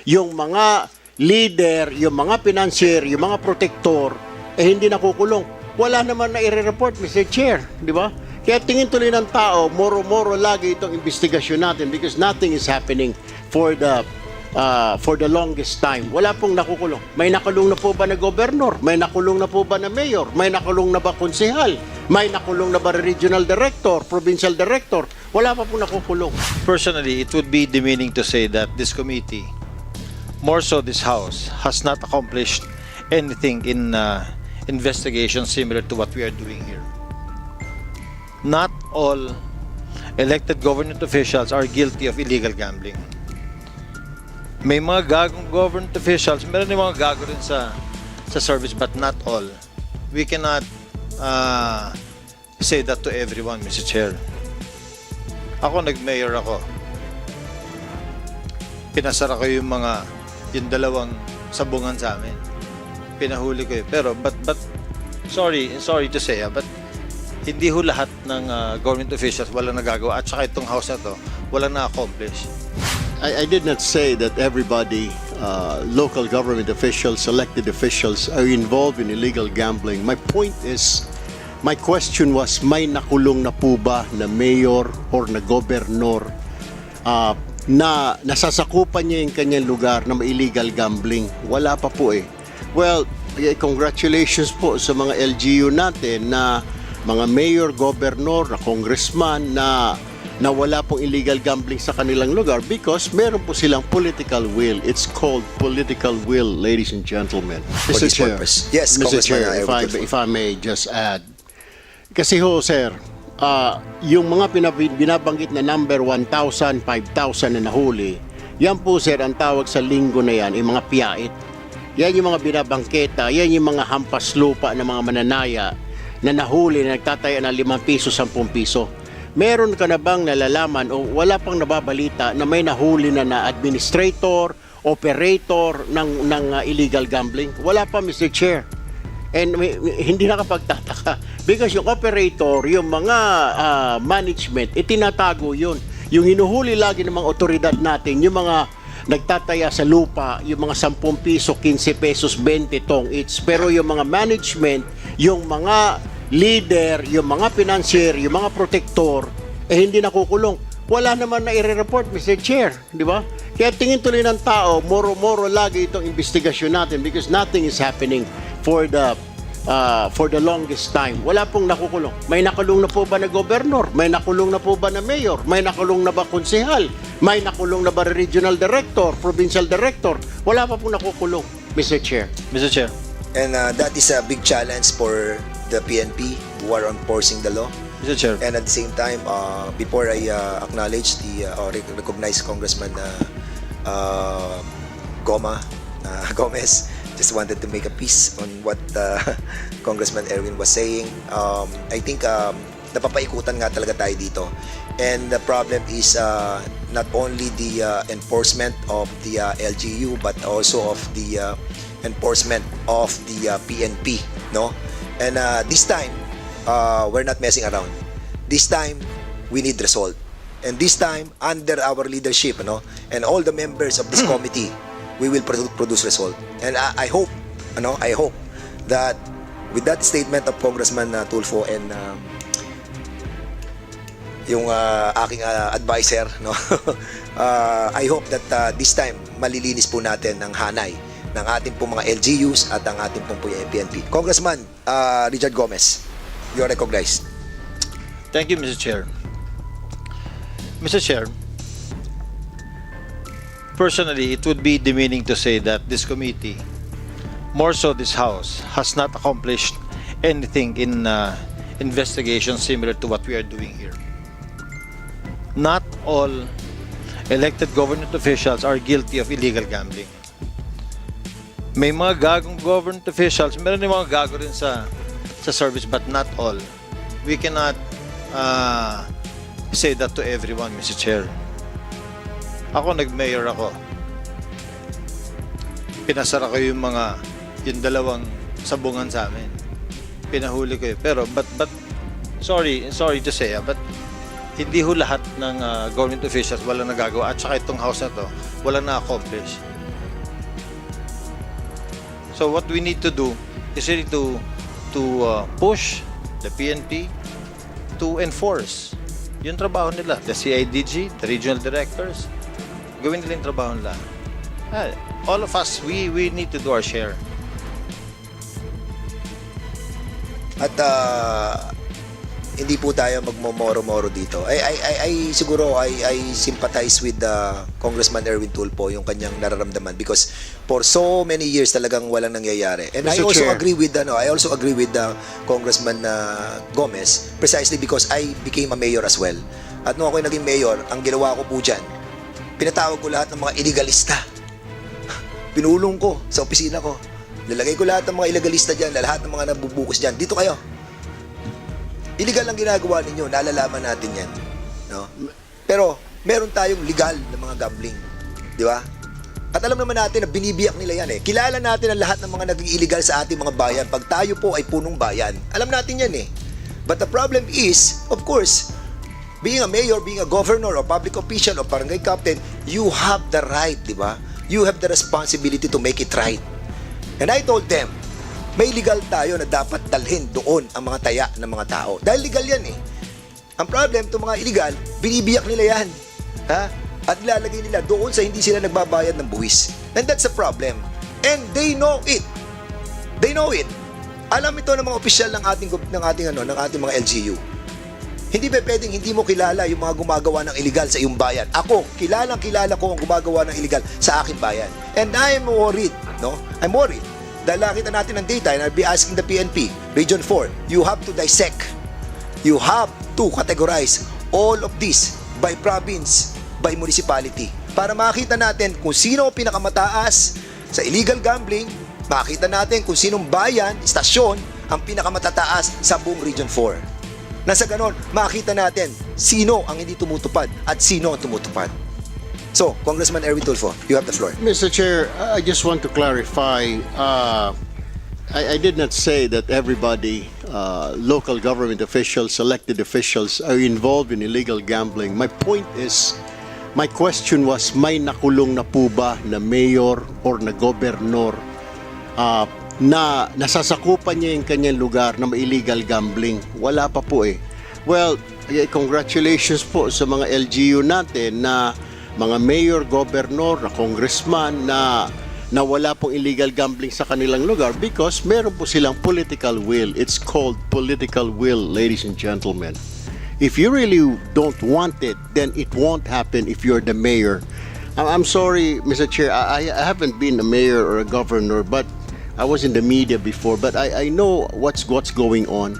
yung mga leader, yung mga financier, yung mga protector, hindi nakukulong. Wala naman na i-report, Mr. Chair, di ba? Kaya tingin tuloy ng tao, moro-moro lagi itong investigasyon natin because nothing is happening for the longest time. Wala pong nakukulong. May nakulong na po ba na gobernador? May nakulong na po ba na mayor? May nakulong na ba konsehal? May nakulong na ba regional director, provincial director? Wala pa pong nakukulong. Personally, it would be demeaning to say that this committee, more so this House, has not accomplished anything in investigation similar to what we are doing here. Not all elected government officials are guilty of illegal gambling. May mga gagong government officials, meron din mga gago rin sa service, but not all. We cannot say that to everyone, Mr. Chair. Ako, nag-mayor ako. Pinasara ko yung dalawang sabungan sa amin. Pinahuli ko yun. Pero, but sorry to say, but hindi ho lahat ng government officials walang nagagawa. At saka itong house na to, walang na-accomplish. I did not say that everybody, local government officials, elected officials, are involved in illegal gambling. My point is, my question was, may nakulong na po ba na mayor or na gobernador na nasasakupan niya yung kanyang lugar na may illegal gambling? Wala pa po eh. Well, congratulations po sa mga LGU natin na mga mayor, gobernador, na congressman na wala pong illegal gambling sa kanilang lugar because meron po silang political will. It's called political will, ladies and gentlemen. For this purpose. Yes, Mr. Congressman, Chair, if I may just add. Kasi ho, sir, yung mga binabanggit na number 1,000, 5,000 na nahuli, yan po, sir, ang tawag sa linggo na yan, yung mga piyait. Yan yung mga binabangketa, yan yung mga hampas lupa ng mga mananaya na nahuli na nagtataya ng 5 piso, 10 piso. Meron ka na bang nalalaman o wala pang nababalita na may nahuli na administrator, operator ng illegal gambling? Wala pa, Mr. Chair. And hindi nakapagtataka because yung operator, yung mga management, itinatago yun. Yung hinuhuli lagi ng mga otoridad natin, yung mga nagtataya sa lupa, yung mga 10 piso, 15 pesos, 20 tong each. Pero yung mga management, yung mga leader, yung mga financier, yung mga protector, hindi nakukulong. Wala naman na i-report, Mr. Chair, di ba? Kaya tingin tuloy ng tao, moro-moro lagi itong investigasyon natin because nothing is happening for the longest time. Wala pong nakukulong. May nakulong na po ba na gobernador? May nakulong na po ba na mayor? May nakulong na ba konsehal? May nakulong na ba regional director, provincial director? Wala pa pong nakukulong, Mr. Chair. Mr. Chair. And that is a big challenge for the PNP who are enforcing the law. Mr. Chair. And at the same time, before I acknowledge or recognize Congressman Gomez, just wanted to make a piece on what Congressman Erwin was saying. I think napapaikutan nga talaga tayo dito. And the problem is not only the enforcement of the LGU but also of the enforcement of the PNP, no? And this time, we're not messing around. This time, we need result. And this time, under our leadership, no, and all the members of this committee, we will produce result. And I hope that with that statement of Congressman Tulfo and yung aking advisor, no, I hope that this time malilinis po natin ang hanay ng ating pong mga LGUs at ang ating pong PNP. Congressman Richard Gomez, you are recognized. Thank you, Mr. Chair. Mr. Chair, personally, it would be demeaning to say that this committee, more so this House, has not accomplished anything in investigation similar to what we are doing here. Not all elected government officials are guilty of illegal gambling. May mga gagong government officials, meron din mga gago rin sa service, but not all. We cannot say that to everyone, Mr. Chair. Ako, nag-mayor ako. Pinasara ko yung dalawang sabungan sa amin. Pinahuli ko yun. Pero, but sorry to say, but hindi ho lahat ng government officials walang nagagawa. At saka itong house na to, walang na-accomplish. So what we need to do is really to push the PNP to enforce yung trabaho nila, the CIDG, the regional directors. Gawin nila yung trabaho nila. All of us, we need to do our share. At hindi po tayo magmomoro-moro dito. Siguro I sympathize with Congressman Erwin Tulfo yung kanyang nararamdaman because for so many years talagang walang nangyayari. And I Mr. also Chair. agree with Congressman Gomez precisely because I became a mayor as well. At nung ako naging mayor, ang ginawa ko po dyan, pinatawag ko lahat ng mga illegalista. Pinulong ko sa opisina ko. Nilagay ko lahat ng mga illegalista dyan, lahat ng mga nabubukas dyan. Dito kayo. Illegal ang ginagawa ninyo, nalalaman natin yan. No? Pero, meron tayong legal na mga gambling. Di ba? At alam naman natin na binibiyak nila yan eh. Kilala natin ang lahat ng mga naging illegal sa ating mga bayan. Pag tayo po ay punong bayan. Alam natin yan eh. But the problem is, of course, being a mayor, being a governor, or public official, or barangay captain, you have the right, di ba? You have the responsibility to make it right. And I told them, may legal tayo na dapat dalhin doon ang mga taya ng mga tao. Dahil legal yan eh. Ang problem, itong mga illegal, binibiyak nila yan. Ha? At ilalagay nila doon sa hindi sila nagbabayad ng buwis. And that's a problem. And they know it. They know it. Alam ito ng mga opisyal ng ating mga LGU. Hindi ba pwedeng hindi mo kilala yung mga gumagawa ng illegal sa iyong bayan? Ako, kilala ko ang gumagawa ng illegal sa aking bayan. And I'm worried, no? I'm worried. Dahil nakita natin ng data, and I'll be asking the PNP, Region 4, you have to dissect. You have to categorize all of this by province, by municipality. Para makita natin kung sino ang pinakamataas sa illegal gambling, makita natin kung sinong bayan, istasyon, ang pinakamatataas sa buong Region 4. Nasa ganon, makita natin sino ang hindi tumutupad at sino ang tumutupad. So, Congressman Erwin Tulfo, you have the floor. Mr. Chair, I just want to clarify. I did not say that everybody, local government officials, elected officials, are involved in illegal gambling. My point is, my question was, may nakulong na po ba na mayor or na gobernador na nasasakupan niya yung kanyang lugar na may illegal gambling? Wala pa po eh. Well, congratulations po sa mga LGU natin na mga mayor, governor, na congressman na wala pong illegal gambling sa kanilang lugar because meron po silang political will. It's called political will, ladies and gentlemen. If you really don't want it, then it won't happen if you're the mayor. I'm sorry, Mr. Chair, I haven't been a mayor or a governor, but I was in the media before, but I know what's going on.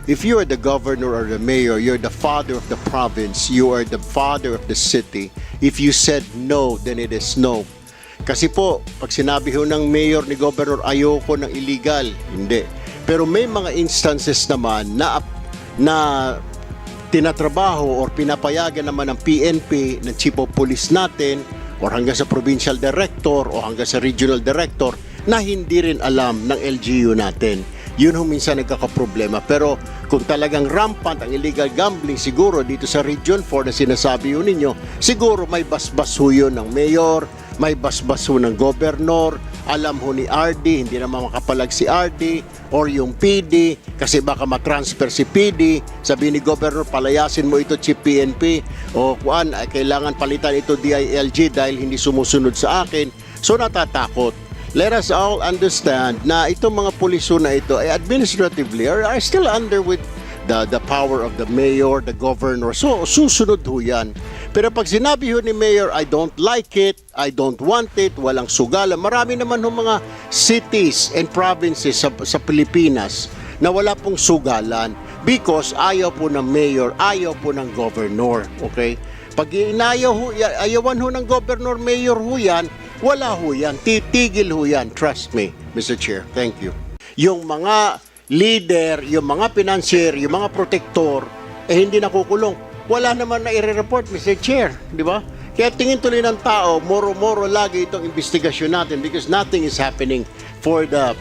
If you are the governor or the mayor, you're the father of the province, you are the father of the city. If you said no, then it is no. Kasi po, pag sinabi ho ng mayor ni governor, ayoko ng illegal, hindi. Pero may mga instances naman na tinatrabaho or pinapayagan naman ng PNP, ng chief of police natin, or hanggang sa provincial director o hanggang sa regional director na hindi rin alam ng LGU natin. Yun ho minsan nagkakaproblema. Pero kung talagang rampant ang illegal gambling siguro dito sa Region 4 na sinasabi ho ninyo, siguro may basbas ho yun ng mayor, may basbas ho ng gobernador, alam ho ni RD, hindi naman makapalag si RD, or yung PD, kasi baka matransfer si PD, sabi ni gobernador, palayasin mo ito chief PNP, o kuan, kailangan palitan ito DILG dahil hindi sumusunod sa akin. So natatakot. Let us all understand na itong mga puliso na ito ay administratively are still under with the power of the mayor, the governor. So susunod ho yan. Pero pag sinabi ho ni mayor, I don't like it, I don't want it, walang sugalan. Marami naman ho mga cities and provinces sa Pilipinas na wala pong sugalan because ayaw po ng mayor, ayaw po ng governor. Okay? Pag ayawan ho ng governor, mayor ho yan, wala ho yan. Titigil ho yan. Trust me, Mr. Chair. Thank you. Yung mga leader, yung mga financier, yung mga protector, hindi nakukulong. Wala naman na i-report, Mr. Chair. Di ba? Kaya tingin tuloy ng tao, moro-moro lagi itong investigasyon natin because nothing is happening for the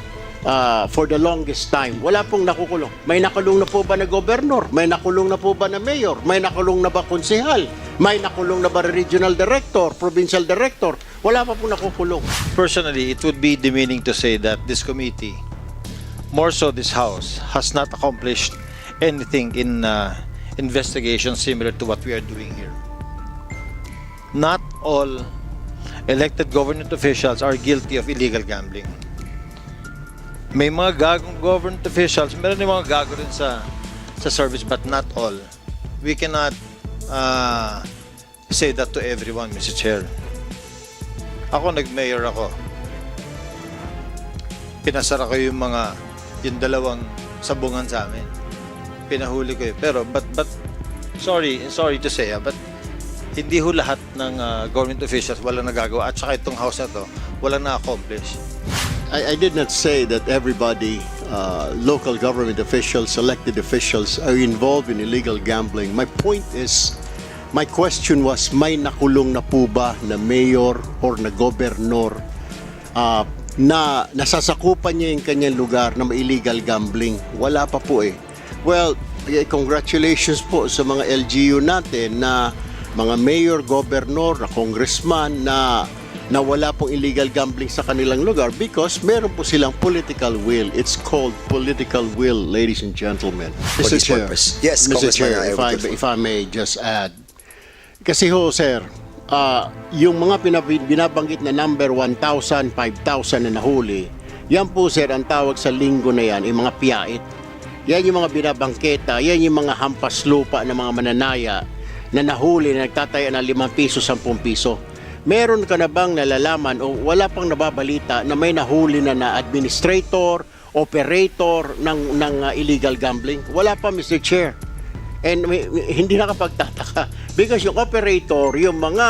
longest time. Wala pong nakukulong. May nakulong na po ba na gobernador? May nakulong na po ba na mayor? May nakulong na ba konsehal? May nakulong na ba regional director, provincial director? Wala pa po nakukulong. Personally, it would be demeaning to say that this committee, more so this House, has not accomplished anything in investigation similar to what we are doing here. Not all elected government officials are guilty of illegal gambling. May mga gagong government officials, meron din mga gago rin sa service, but not all. We cannot say that to everyone, Mr. Chair. Ako, nag-mayor ako. Pinasara ko yung dalawang sabungan sa amin. Pinahuli ko yun. Pero, but sorry to say, but hindi ho lahat ng government officials walang nagagawa. At saka itong house na to, walang na-accomplish. I did not say that everybody, local government officials, elected officials, are involved in illegal gambling. My point is, my question was, may nakulong na po ba na mayor or na gobernador na nasasakupan niya yung kanyang lugar na may illegal gambling? Wala pa po eh. Well, congratulations po sa mga LGU natin na mga mayor, gobernador, na congressman na wala pong illegal gambling sa kanilang lugar because meron po silang political will. It's called political will, ladies and gentlemen. For this purpose. Yes, Mr. Congressman Chair, Erwin. if I may just add. Kasi ho, sir, yung mga binabanggit na number 1,000, 5,000 na nahuli, yan po, sir, ang tawag sa linggo na yan, yung mga piyait. Yan yung mga binabangketa, yan yung mga hampas lupa ng mga mananaya na nahuli na nagtataya ng 5 piso, 10 piso. Meron ka na bang nalalaman o wala pang nababalita na may nahuli na administrator, operator ng illegal gambling? Wala pa, Mr. Chair. And hindi nakapagtataka because yung operator, yung mga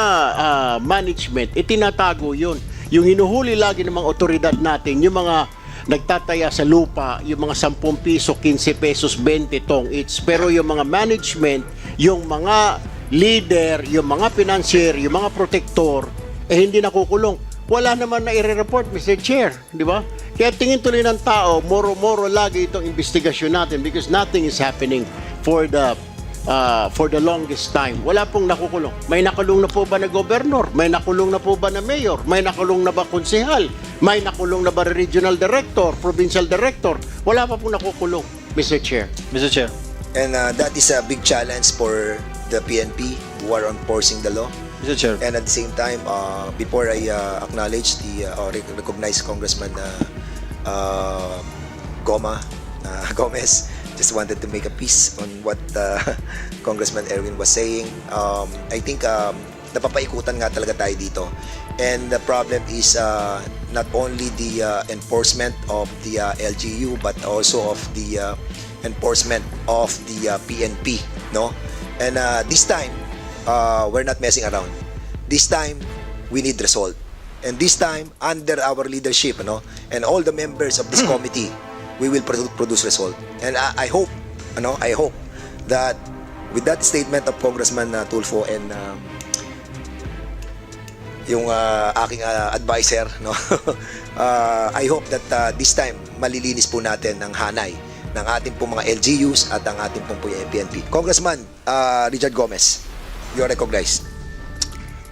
management, itinatago yun. Yung hinuhuli lagi ng mga otoridad natin, yung mga nagtataya sa lupa, yung mga 10 piso, 15 pesos, 20 tong each. Pero yung mga management, yung mga leader, yung mga financier, yung mga protector, hindi nakukulong. Wala naman na i-report, Mr. Chair, di ba? Kaya tingin tuloy ng tao, moro-moro lagi itong investigasyon natin because nothing is happening for the longest time. Wala pong nakukulong. May nakulong na po ba na gobernador? May nakulong na po ba na mayor? May nakulong na ba konsehal? May nakulong na ba regional director, provincial director? Wala pa pong nakukulong, Mr. Chair. Mr. Chair. And that is a big challenge for the PNP who are enforcing the law. Mr. Chair. And at the same time, before I acknowledge or recognize Congressman Gomez, just wanted to make a piece on what Congressman Erwin was saying. I think napapaikutan nga talaga tayo dito. And the problem is not only the enforcement of the LGU but also of the enforcement of the PNP, no? And this time, we're not messing around. This time, we need result. And this time, under our leadership, no, and all the members of this committee, we will produce result. And I hope that with that statement of Congressman Tulfo and yung aking advisor, no, I hope that this time malilinis po natin ang hanay ng ating pong mga LGUs at ang ating pong PNP. Congressman Richard Gomez, you are recognized.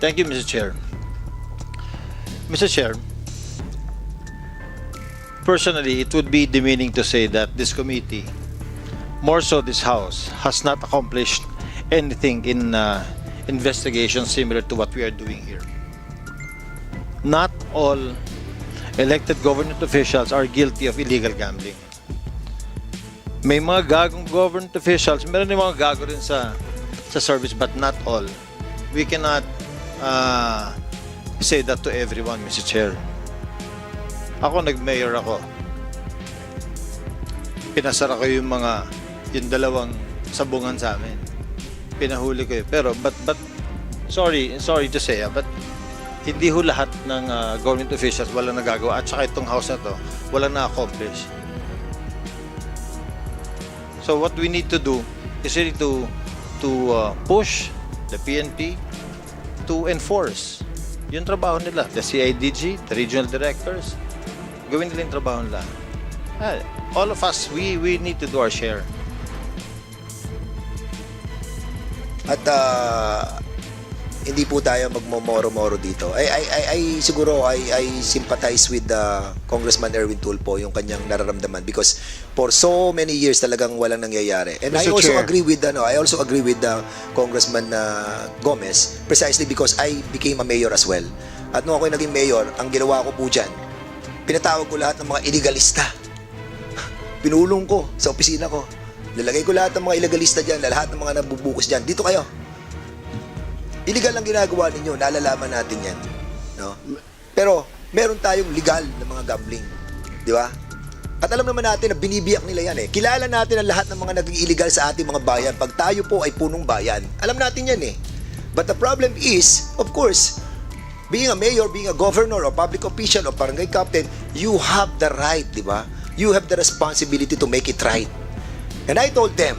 Thank you, Mr. Chair. Mr. Chair, personally, it would be demeaning to say that this committee, more so this House, has not accomplished anything in investigation similar to what we are doing here. Not all elected government officials are guilty of illegal gambling. May mga gagong government officials, meron din mga gago rin sa service, but not all. We cannot say that to everyone, Mr. Chair. Ako, nag-mayor ako. Pinasara ko yung dalawang sabungan sa amin. Pinahuli ko yun. Pero, but sorry to say, but hindi ho lahat ng government officials walang nagagawa. At saka itong house na to, walang na-accomplish. So what we need to do is really to push the PNP to enforce yung trabaho nila. The CIDG, the regional directors, gawin nila yung trabaho nila. All of us, we need to do our share. At hindi po tayo magmomoro-moro dito. Siguro I sympathize with Congressman Erwin Tulfo yung kanyang nararamdaman because for so many years talagang walang nangyayari. And I Mr. also Chair. agree with Congressman Gomez precisely because I became a mayor as well. At nung ako naging mayor, ang ginawa ko po dyan, pinatawag ko lahat ng mga illegalista. Pinulong ko sa opisina ko. Nilagay ko lahat ng mga illegalista dyan, lahat ng mga nabubukos dyan. Dito kayo. Illegal ang ginagawa ninyo, nalalaman natin yan. No? Pero, meron tayong legal na mga gambling. Di ba? At alam naman natin na binibiyak nila yan eh. Kilala natin ang lahat ng mga naging illegal sa ating mga bayan pag tayo po ay punong bayan. Alam natin yan eh. But the problem is, of course, being a mayor, being a governor, or public official, or barangay captain, you have the right, di ba? You have the responsibility to make it right. And I told them,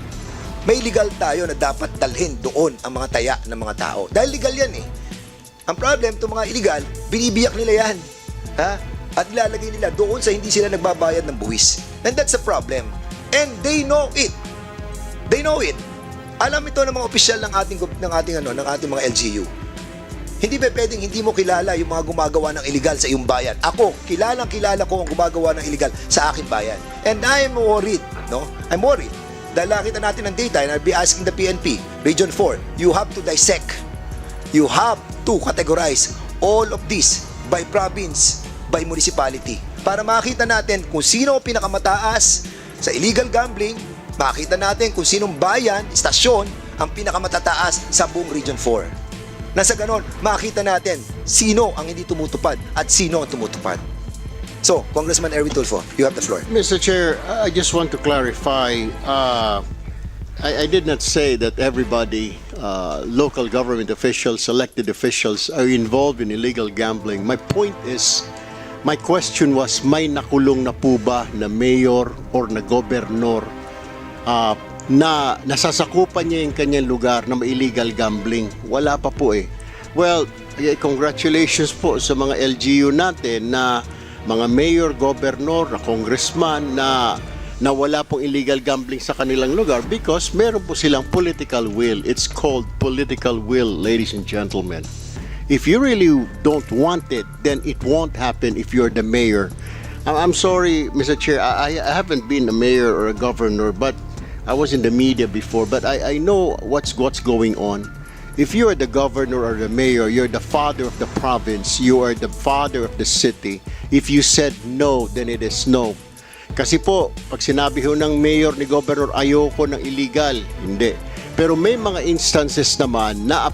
may legal tayo na dapat dalhin doon ang mga taya ng mga tao. Dahil legal yan eh. Ang problem, itong mga illegal, binibiyak nila yan. Ha? At ilalagay nila doon sa hindi sila nagbabayad ng buwis. And that's a problem. And they know it. They know it. Alam ito ng mga opisyal ng ating mga LGU. Hindi ba pwedeng hindi mo kilala yung mga gumagawa ng illegal sa iyong bayan? Ako, kilala ko ang gumagawa ng illegal sa aking bayan. And I'm worried, no? I'm worried. Dahil nakita natin ng data, and I'll be asking the PNP, Region 4, you have to dissect. You have to categorize all of this by province, by municipality. Para makita natin kung sino ang pinakamataas sa illegal gambling, makita natin kung sinong bayan, istasyon, ang pinakamatataas sa buong Region 4. Nasa ganon, makita natin sino ang hindi tumutupad at sino ang tumutupad. So, Congressman Erwin Tulfo, you have the floor. Mr. Chair, I just want to clarify. I did not say that everybody, local government officials, elected officials, are involved in illegal gambling. My point is, my question was, may nakulong na po ba na mayor or na gobernador na nasasakupan niya yung kanyang lugar na may illegal gambling? Wala pa po eh. Well, congratulations po sa mga LGU natin na mga mayor, governor, na congressman na wala pong illegal gambling sa kanilang lugar because meron po silang political will. It's called political will, ladies and gentlemen. If you really don't want it, then it won't happen if you're the mayor. I'm sorry, Mr. Chair, I haven't been a mayor or a governor, but I was in the media before, but I know what's going on. If you are the governor or the mayor, you're the father of the province, you are the father of the city. If you said no, then it is no. Kasi po, pag sinabi ho ng mayor ni governor, ayoko ng illegal, hindi. Pero may mga instances naman na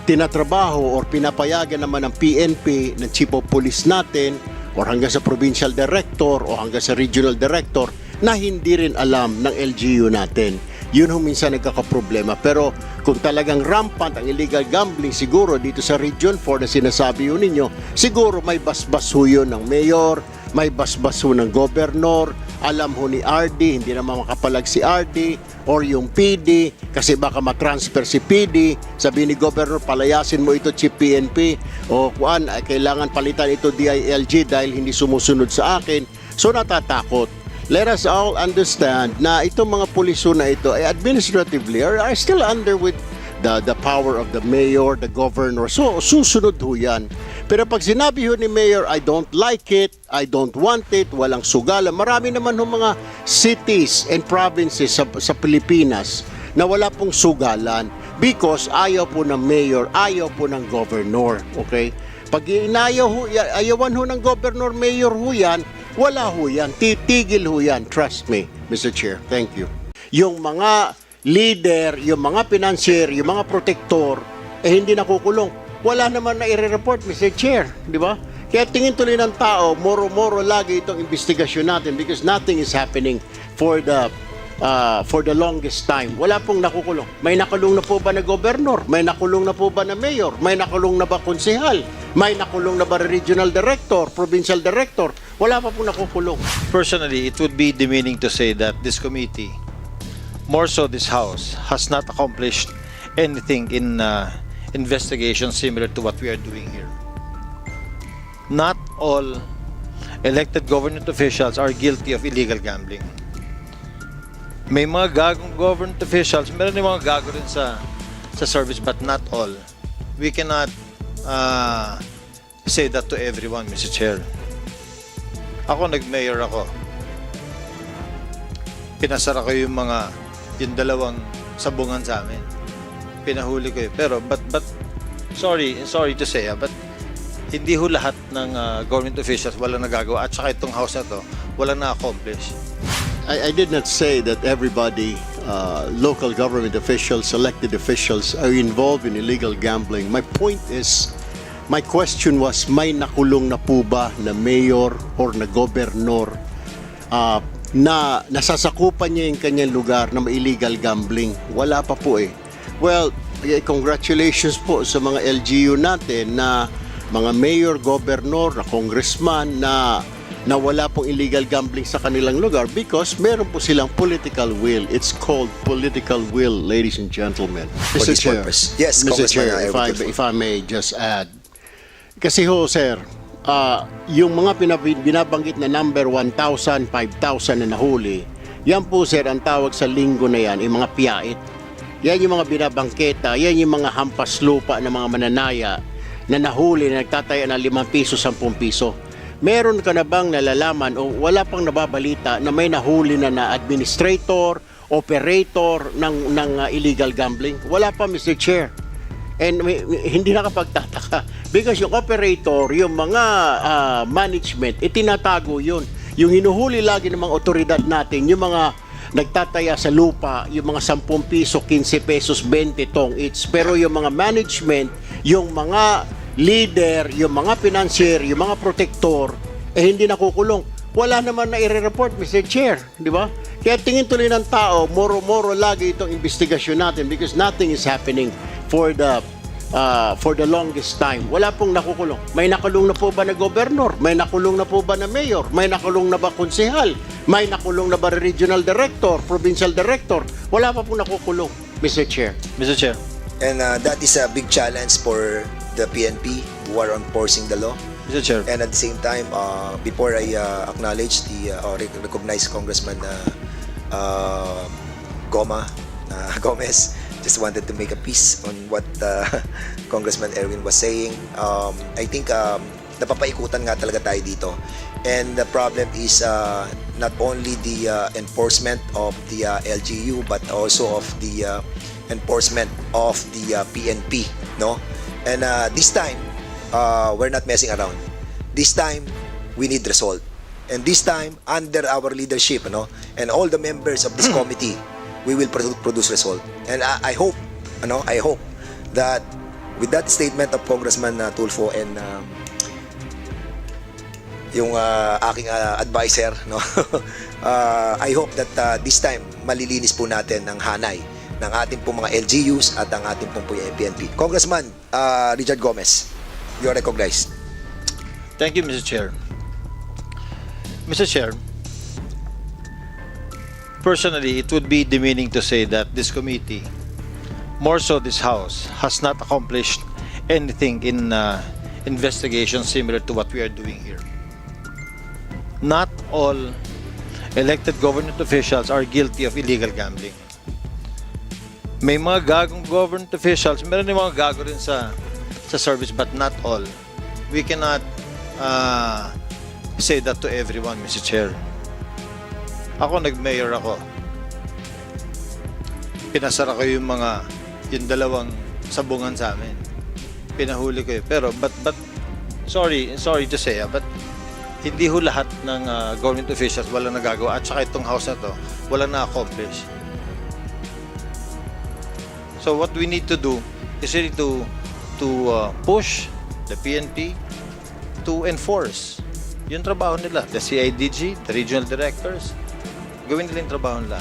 tinatrabaho or pinapayagan naman ng PNP, ng chief of police natin, or hanggang sa provincial director o hanggang sa regional director, na hindi rin alam ng LGU natin. Yun ho minsan nagkakaproblema. Pero kung talagang rampant ang illegal gambling, siguro dito sa Region 4 na sinasabi ho ninyo, siguro may basbas ho yun ng mayor, may basbas ho ng gobernador, alam ho ni RD, hindi naman makapalag si RD, or yung PD, kasi baka matransfer si PD, sabi ni gobernador, palayasin mo ito chief PNP, o kuan, kailangan palitan ito DILG dahil hindi sumusunod sa akin. So natatakot. Let us all understand na itong mga puliso na ito ay administratively are still under with the power of the mayor, the governor. So susunod ho yan. Pero pag sinabi ho ni mayor, I don't like it, I don't want it, walang sugalan. Marami naman ho mga cities and provinces sa Pilipinas na wala pong sugalan because ayaw po ng mayor, ayaw po ng governor. Okay? Pag ayawan ho ng governor, mayor ho yan, wala ho yan. Titigil ho yan. Trust me, Mr. Chair. Thank you. Yung mga leader, yung mga financier, yung mga protector, hindi nakukulong. Wala naman na i-report, Mr. Chair. Di ba? Kaya tingin tuloy ng tao, moro-moro lagi itong investigasyon natin because nothing is happening for the longest time. Wala pong nakukulong. May nakulong na po ba na gobernador? May nakulong na po ba na mayor? May nakulong na ba konsehal? May nakulong na ba regional director, provincial director? Wala pa pong nakukulong. Personally, it would be demeaning to say that this committee, more so this House, has not accomplished anything in investigation similar to what we are doing here. Not all elected government officials are guilty of illegal gambling. May mga gagong government officials, meron din mga gago rin sa sa service but not all. We cannot say that to everyone, Mr. Chair. Ako, nag-mayor ako. Pinasara ko yung dalawang sabungan sa amin. Pinahuli ko Pero, but, sorry to say, but hindi ho lahat ng government officials wala nagagawa. At saka itong house na to, wala na-accomplish. I did not say that everybody, local government officials, elected officials, are involved in illegal gambling. My point is, my question was, may nakulong na po ba na mayor or na gobernador na nasasakupan niya yung kanyang lugar na may illegal gambling? Wala pa po Well, congratulations po sa mga LGU natin na mga mayor, gobernador, na congressman na wala pong illegal gambling sa kanilang lugar because meron po silang political will. It's called political will, ladies and gentlemen. For this purpose. Yes, Mr. Congressman Chair, Erwin Tulfo. if I may just add. Kasi ho, sir, yung mga binabanggit na number 1,000, 5,000 na nahuli, yan po, sir, ang tawag sa linggo na yan, yung mga piyait. Yan yung mga binabangketa, yan yung mga hampas lupa ng mga mananaya na nahuli na nagtataya ng 5 piso, 10 piso. Meron ka na bang nalalaman o wala pang nababalita na may nahuli na administrator, operator ng illegal gambling? Wala pa, Mr. Chair. And hindi nakapagtataka because yung operator, yung mga management, itinatago yun. Yung hinuhuli lagi ng mga otoridad natin, yung mga nagtataya sa lupa, yung mga 10 piso, 15 pesos, 20 tong each. Pero yung mga management, yung mga leader, yung mga financier, yung mga protector, hindi nakukulong. Wala naman na i-report, Mr. Chair, di ba? Kaya tingin tuloy ng tao, moro-moro lagi itong investigasyon natin because nothing is happening for the longest time. Wala pong nakukulong. May nakulong na po ba na gobernador? May nakulong na po ba na mayor? May nakulong na ba konsehal? May nakulong na ba regional director, provincial director? Wala pa pong nakukulong, Mr. Chair. Mr. Chair. And that is a big challenge for the PNP who are enforcing the law. Mr. Chair. And at the same time, before I acknowledge or recognize Congressman Gomez, just wanted to make a piece on what Congressman Erwin was saying. I think napapaikutan nga talaga tayo dito. And the problem is not only the enforcement of the LGU but also of the enforcement of the PNP, no? And this time, we're not messing around. This time, we need result. And this time, under our leadership, no, and all the members of this committee, we will produce result. And I hope that with that statement of Congressman Tulfo and yung aking advisor, no, I hope that this time malilinis po natin ang hanay ng ating pong mga LGUs at ang ating pong PNP. Congressman Richard Gomez, you are recognized. Thank you, Mr. Chair. Mr. Chair, personally, it would be demeaning to say that this committee, more so this House, has not accomplished anything in investigation similar to what we are doing here. Not all elected government officials are guilty of illegal gambling. May mga gagong government officials, meron din mga gago rin sa service, but not all. We cannot say that to everyone, Mr. Chair. Ako, nag-mayor ako. Pinasara ko yung dalawang sabungan sa amin. Pinahuli ko Pero, but sorry to say, but hindi ho lahat ng government officials wala nagagawa. At saka itong house na to, wala na-accomplish. So what we need to do is really to push the PNP to enforce yung trabaho nila. The CIDG, the regional directors, gawin nila yung trabaho nila.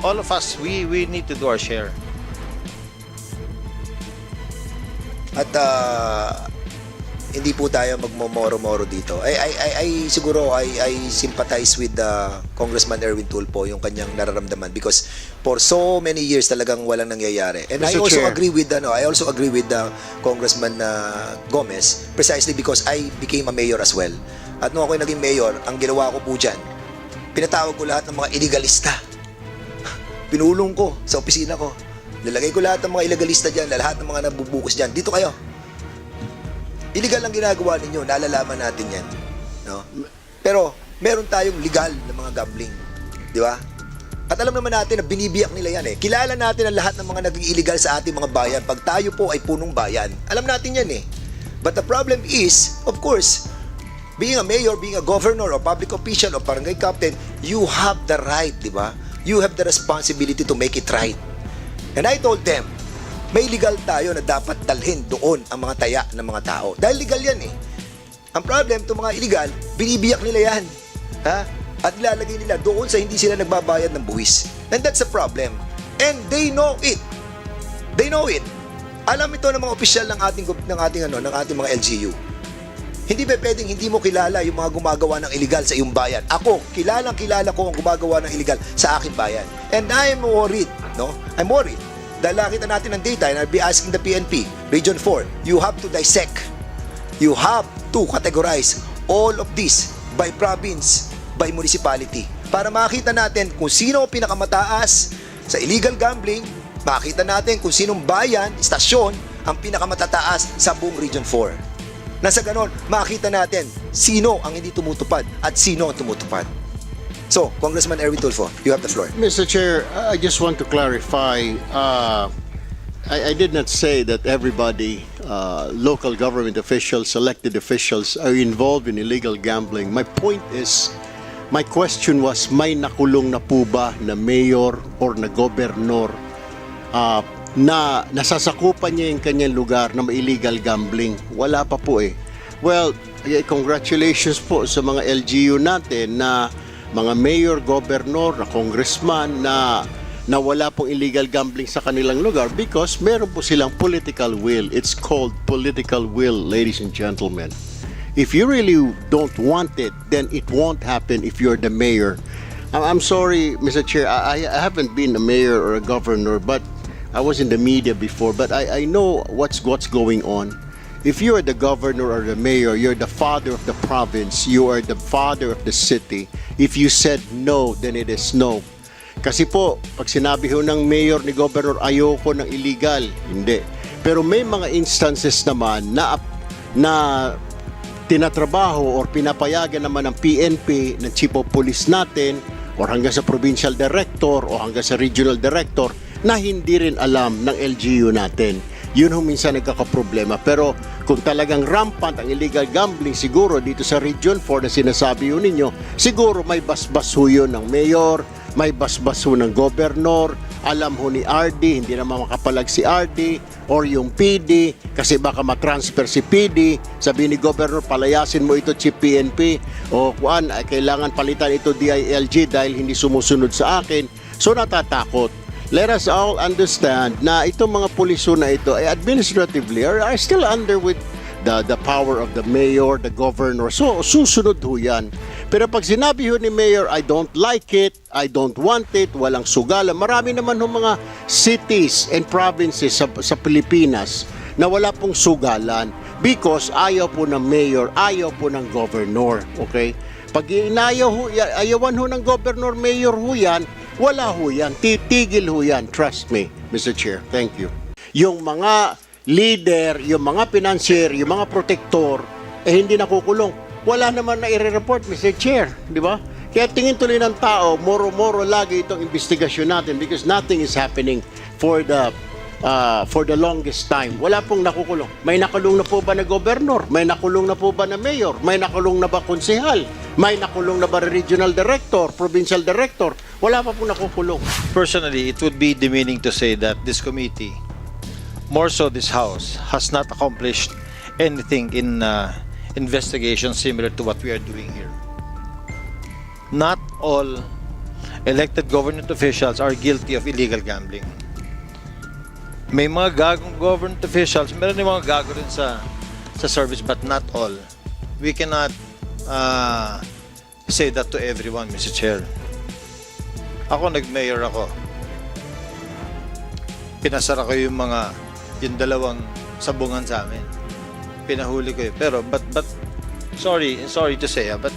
All of us, we need to do our share. At hindi po tayo magmomoro-moro dito. I siguro I sympathize with Congressman Erwin Tulfo yung kanyang nararamdaman because for so many years talagang walang nangyayari. And I Mr. also Chair. agree with Congressman Gomez precisely because I became a mayor as well. At nung ako naging mayor, ang ginawa ko po dyan, pinatawag ko lahat ng mga illegalista. Pinulong ko sa opisina ko. nilagay ko lahat ng mga illegalista dyan, lahat ng mga nabubukos dyan, dito kayo. Illegal ang ginagawa ninyo, nalalaman natin yan. No? Pero, meron tayong legal na mga gambling. Di ba? At alam naman natin na binibiyak nila yan eh. Kilala natin ang lahat ng mga naging illegal sa ating mga bayan pag tayo po ay punong bayan. Alam natin yan eh. But the problem is, of course, being a mayor, being a governor, or public official, or barangay captain, you have the right, di ba? You have the responsibility to make it right. And I told them, may legal tayo na dapat dalhin doon ang mga taya ng mga tao. Dahil legal yan eh. Ang problem, itong mga illegal, binibiyak nila yan. Ha? At ilalagay nila doon sa hindi sila nagbabayad ng buwis. And that's a problem. And they know it. They know it. Alam ito ng mga opisyal ng ating mga LGU. Hindi ba pwedeng hindi mo kilala yung mga gumagawa ng illegal sa iyong bayan? Ako, kilala ko ang gumagawa ng illegal sa aking bayan. And I am worried, no? I'm worried. Dahil nakita natin ang data and I'll be asking the PNP, Region 4, you have to dissect. You have to categorize all of this by province, by municipality. Para makita natin kung sino ang pinakamataas sa illegal gambling, makita natin kung sinong bayan, istasyon, ang pinakamatataas sa buong Region 4. Nasa ganon, makita natin sino ang hindi tumutupad at sino ang tumutupad. So, Congressman Erwin Tulfo, you have the floor. Mr. Chair, I just want to clarify. I did not say that everybody, local government officials, elected officials, are involved in illegal gambling. My point is, my question was, may nakulong na po ba na mayor or na gobernador na nasasakupan niya yung kanyang lugar na may illegal gambling? Wala pa po eh. Well, congratulations po sa mga LGU natin na mga mayor, governor, na congressman na wala pong illegal gambling sa kanilang lugar because meron po silang political will. It's called political will, ladies and gentlemen. If you really don't want it, then it won't happen if you're the mayor. I'm sorry, Mr. Chair, I haven't been a mayor or a governor, but I was in the media before, but I know what's going on. If you are the governor or the mayor, you're the father of the province, you are the father of the city. If you said no, then it is no. Kasi po, pag sinabi ho ng mayor ni governor, ayoko ng illegal, hindi. Pero may mga instances naman na tinatrabaho or pinapayagan naman ng PNP, ng chief of police natin, or hanggang sa provincial director o hanggang sa regional director na hindi rin alam ng LGU natin. Yun ho minsan nagkakaproblema. Pero kung talagang rampant ang illegal gambling, siguro dito sa Region 4 na sinasabi ho ninyo, siguro may basbas ho yun ng mayor, may basbas ho ng gobernador, alam ho ni RD, hindi naman makapalag si RD, or yung PD, kasi baka matransfer si PD, sabi ni gobernador, palayasin mo ito chief PNP, o kuan, ay kailangan palitan ito DILG dahil hindi sumusunod sa akin. So natatakot. Let us all understand na itong mga puliso na ito ay administratively are still under with the power of the mayor, the governor. So susunod ho yan. Pero pag sinabi ho ni mayor, I don't like it, I don't want it, walang sugalan. Marami naman ho mga cities and provinces sa Pilipinas na wala pong sugalan because ayaw po ng mayor, ayaw po ng governor. Okay? Pag ayawan ho ng governor, mayor ho yan, wala ho yan. Titigil ho yan. Trust me, Mr. Chair. Thank you. Yung mga leader, yung mga financier, yung mga protector, hindi nakukulong. Wala naman na i-report, Mr. Chair. Di ba? Kaya tingin tuloy ng tao, moro-moro lagi itong investigasyon natin because nothing is happening for the longest time. Wala pong nakukulong. May nakulong na po ba na gobernador? May nakulong na po ba na mayor? May nakulong na ba konsehal? May nakulong na ba regional director, provincial director? Wala pa pong nakukulong. Personally, it would be demeaning to say that this committee, more so this House, has not accomplished anything in investigation similar to what we are doing here. Not all elected government officials are guilty of illegal gambling. May mga gagong government officials, meron din mga gago rin sa service, but not all. We cannot say that to everyone, Mr. Chair. Ako, nag-mayor ako. Pinasara ko yung dalawang sabungan sa amin. Pinahuli ko eh. Pero, but sorry to say, but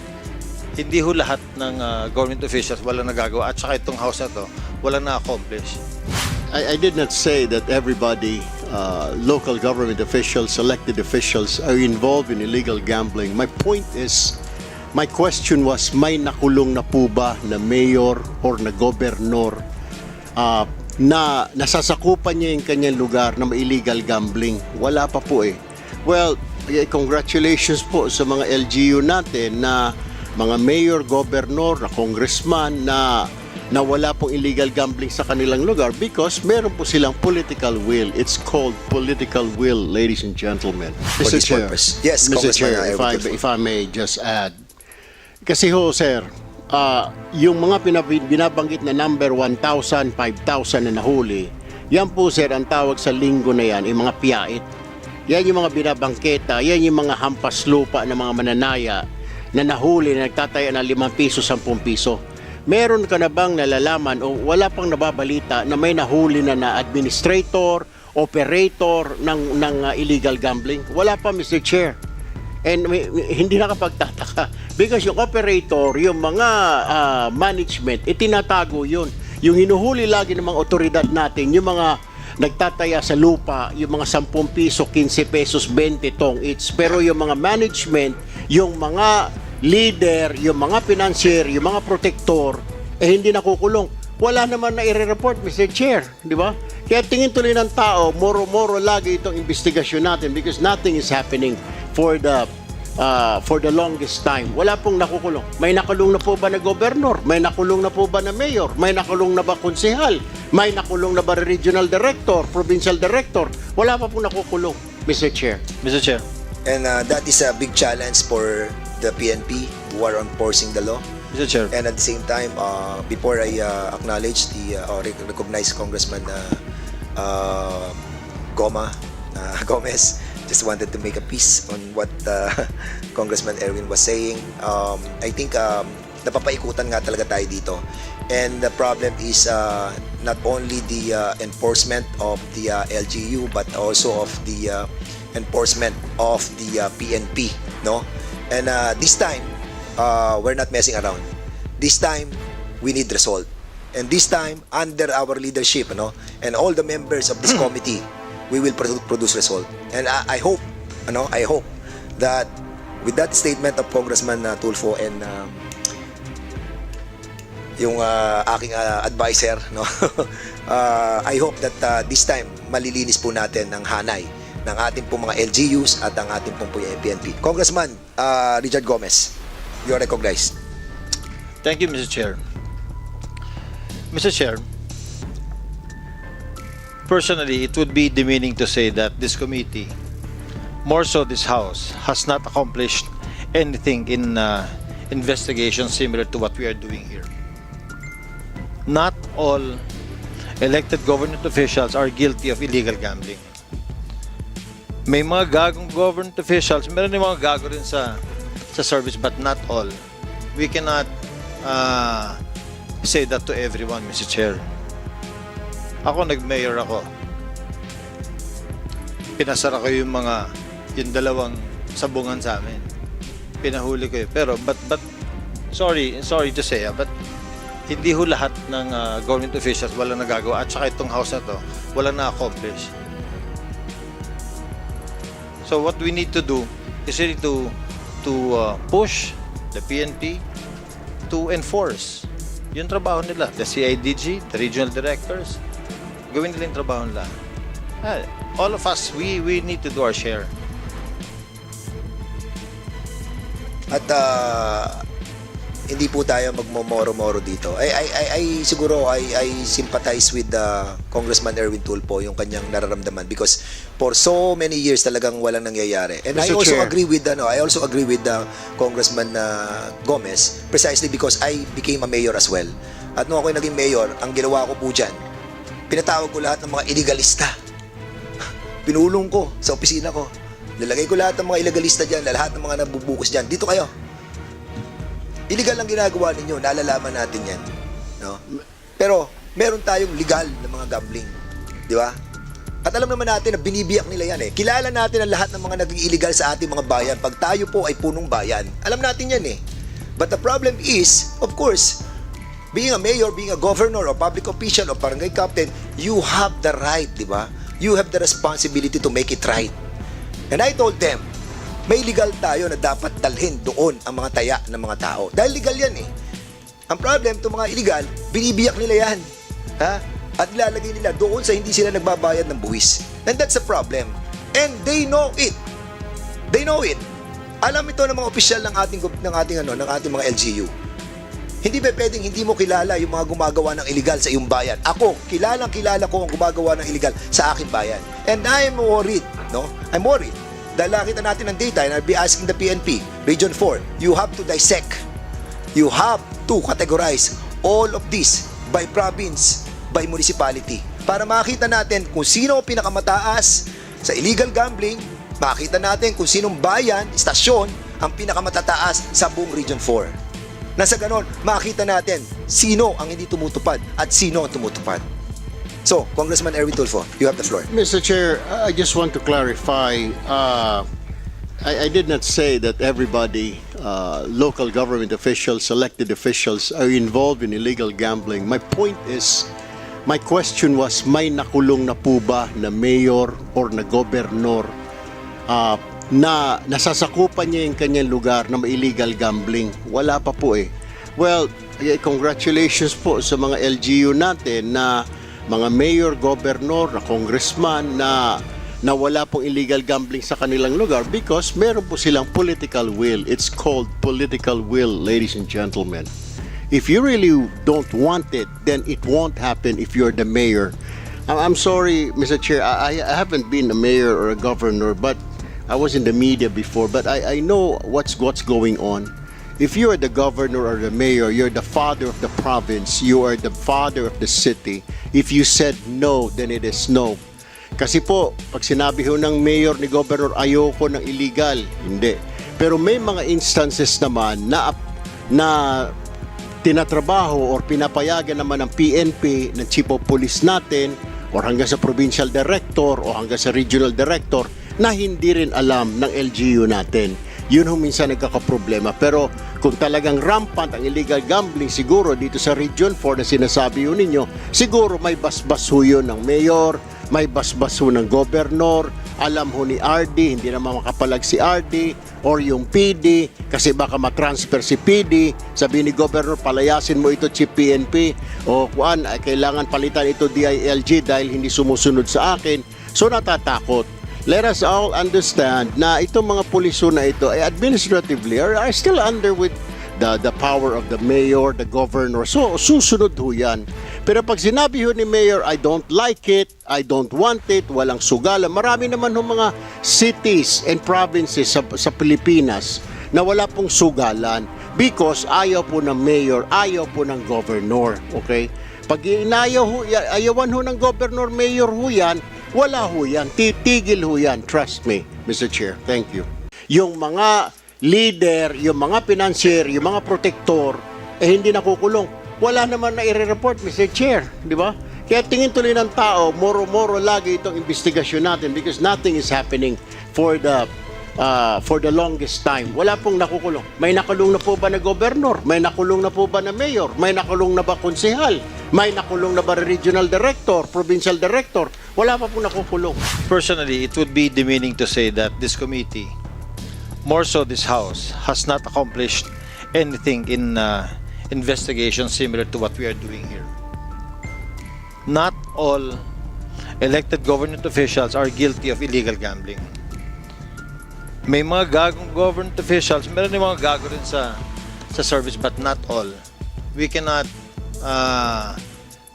hindi ho lahat ng government officials wala nagagawa. At saka itong house na to, wala na-accomplish. I did not say that everybody, local government officials, elected officials, are involved in illegal gambling. My point is, my question was, may nakulong na po ba na mayor or na gobernador na nasasakupan niya yung kanyang lugar na may illegal gambling? Wala pa po eh. Well, congratulations po sa mga LGU natin na mga mayor, gobernador, na congressman na wala pong illegal gambling sa kanilang lugar because meron po silang political will. It's called political will, ladies and gentlemen. For this purpose. Yes, Mr. Congressman Chair, Erwin Tulfo. if I may just add. Kasi ho, sir, yung mga binabanggit na number 1,000, 5,000 na nahuli, yan po, sir, ang tawag sa linggo na yan, yung mga piyait. Yan yung mga binabangketa, yan yung mga hampas lupa ng mga mananaya na nahuli na nagtataya ng 5 piso, 10 piso. Meron ka na bang nalalaman o wala pang nababalita na may nahuli na administrator, operator ng illegal gambling? Wala pa, Mr. Chair. And hindi nakapagtataka because yung operator, yung mga management, itinatago yun. Yung hinuhuli lagi ng mga otoridad natin, yung mga nagtataya sa lupa, yung mga 10 piso, 15 pesos, 20 tong each. Pero yung mga management, yung mga leader, yung mga financier, yung mga protector, hindi nakukulong. Wala naman na i-report, Mr. Chair, di ba? Kaya tingin tuloy ng tao, moro-moro lagi itong investigasyon natin because nothing is happening for the longest time. Wala pong nakukulong. May nakulong na po ba na gobernador? May nakulong na po ba na mayor? May nakulong na ba konsehal? May nakulong na ba regional director, provincial director? Wala pa pong nakukulong, Mr. Chair. Mr. Chair. And that is a big challenge for the PNP who are enforcing the law. Mr. Chair. And at the same time, before I acknowledge or recognize Congressman Gomez, just wanted to make a piece on what Congressman Erwin was saying. I think napapaikutan nga talaga tayo dito. And the problem is not only the enforcement of the LGU but also of the enforcement of the PNP, no? And this time, we're not messing around. This time, we need result. And this time, under our leadership, no, and all the members of this committee, we will produce result. And I hope that with that statement of Congressman Tulfo and yung aking advisor, no, I hope that this time malilinis po natin ang hanay ng ating pong mga LGUs at ang ating pong PNP. Congressman Richard Gomez, you are recognized. Thank you, Mr. Chair. Mr. Chair, personally, it would be demeaning to say that this committee, more so this House, has not accomplished anything in investigation similar to what we are doing here. Not all elected government officials are guilty of illegal gambling. May mga gagong government officials, meron din mga gago rin sa service, but not all. We cannot say that to everyone, Mr. Chair. Ako, nag-mayor ako. Pinasara ko yung dalawang sabungan sa amin. Pinahuli ko yun. Pero, but sorry to say, but hindi ho lahat ng government officials walang nagagawa. At saka itong house na to, walang na-accomplish. So what we need to do is really to push the PNP to enforce yung trabaho nila. The CIDG, the regional directors, gawin nila yung trabaho nila. All of us, we need to do our share. At hindi po tayo magmomoro-moro dito. I siguro I sympathize with Congressman Erwin Tulfo yung kanyang nararamdaman because for so many years talagang walang nangyayari. And I Mr. also Chair. agree with Congressman Gomez precisely because I became a mayor as well. At nung ako naging mayor, ang ginawa ko po dyan, pinatawag ko lahat ng mga illegalista. Pinulong ko sa opisina ko. Nilagay ko lahat ng mga illegalista dyan, lahat ng mga nabubukas dyan. Dito kayo. Illegal ang ginagawa ninyo, nalalaman natin yan. No? Pero, meron tayong legal na mga gambling. Di ba? At alam naman natin na binibiyak nila yan eh. Kilala natin ang lahat ng mga naging illegal sa ating mga bayan pag tayo po ay punong bayan. Alam natin yan eh. But the problem is, of course, being a mayor, being a governor, or public official, or barangay captain, you have the right, di ba? You have the responsibility to make it right. And I told them, may legal tayo na dapat dalhin doon ang mga taya ng mga tao. Dahil legal yan eh. Ang problem, itong mga illegal, binibiyak nila yan. Ha? At ilalagay nila doon sa hindi sila nagbabayad ng buwis. And that's the problem. And they know it. They know it. Alam ito ng mga opisyal ng ating mga LGU. Hindi ba pwedeng hindi mo kilala yung mga gumagawa ng illegal sa iyong bayan? Ako, kilala ko ang gumagawa ng illegal sa aking bayan. And I am worried, no? I'm worried. Dahil nakita natin ng data, and I'll be asking the PNP, Region 4, you have to dissect. You have to categorize all of this by province, by municipality. Para makita natin kung sino ang pinakamataas sa illegal gambling, makita natin kung sinong bayan, istasyon, ang pinakamatataas sa buong Region 4. Nasa ganon, makita natin sino ang hindi tumutupad at sino ang tumutupad. So, Congressman Erwin Tulfo, you have the floor. Mr. Chair, I just want to clarify. I did not say that everybody, local government officials, elected officials, are involved in illegal gambling. My point is, my question was, may nakulong na po ba na mayor or na gobernador na nasasakupan niya yung kanyang lugar na may illegal gambling? Wala pa po eh. Well, congratulations po sa mga LGU natin na mga mayor, governor, na congressman na wala pong illegal gambling sa kanilang lugar because meron po silang political will. It's called political will, ladies and gentlemen. If you really don't want it, then it won't happen if you're the mayor. I'm sorry, Mr. Chair, I haven't been a mayor or a governor, but I was in the media before, but I know what's going on. If you are the governor or the mayor, you're the father of the province, you are the father of the city. If you said no, then it is no. Kasi po, pag sinabi ho ng mayor ni governor, ayoko ng illegal, hindi. Pero may mga instances naman na tinatrabaho or pinapayagan naman ng PNP, ng chief of police natin, or hanggang sa provincial director o hanggang sa regional director na hindi rin alam ng LGU natin. Yun ho minsan nagkakaproblema. Pero kung talagang rampant ang illegal gambling, siguro dito sa Region 4 na sinasabi ho ninyo, siguro may basbas ho yun ng mayor, may basbas ho ng gobernador, alam ho ni RD, hindi naman makapalag si RD, or yung PD, kasi baka matransfer si PD, sabi ni gobernador, palayasin mo ito Chief PNP, o kuan, kailangan palitan ito DILG dahil hindi sumusunod sa akin. So natatakot. Let us all understand na itong mga puliso na ito ay administratively are still under with the power of the mayor, the governor. So susunod ho yan. Pero pag sinabi ho ni mayor, I don't like it, I don't want it, walang sugalan. Marami naman ho mga cities and provinces sa Pilipinas na wala pong sugalan because ayaw po ng mayor, ayaw po ng governor. Okay? Pag ayawan ho ng governor, mayor ho yan, wala ho yan. Titigil ho yan. Trust me, Mr. Chair. Thank you. Yung mga leader, yung mga financier, yung mga protector, hindi nakukulong. Wala naman na i-report, Mr. Chair. Di ba? Kaya tingin tuloy ng tao, moro-moro lagi itong investigasyon natin because nothing is happening for the longest time. Wala pong nakukulong. May nakulong na po ba na gobernador? May nakulong na po ba na mayor? May nakulong na ba konsehal? May nakulong na ba regional director, provincial director? Wala pa po nakukulong. Personally, it would be demeaning to say that this committee, more so this House, has not accomplished anything in investigation similar to what we are doing here. Not all elected government officials are guilty of illegal gambling. May mga gagong government officials, meron din mga gago rin sa service, but not all. We cannot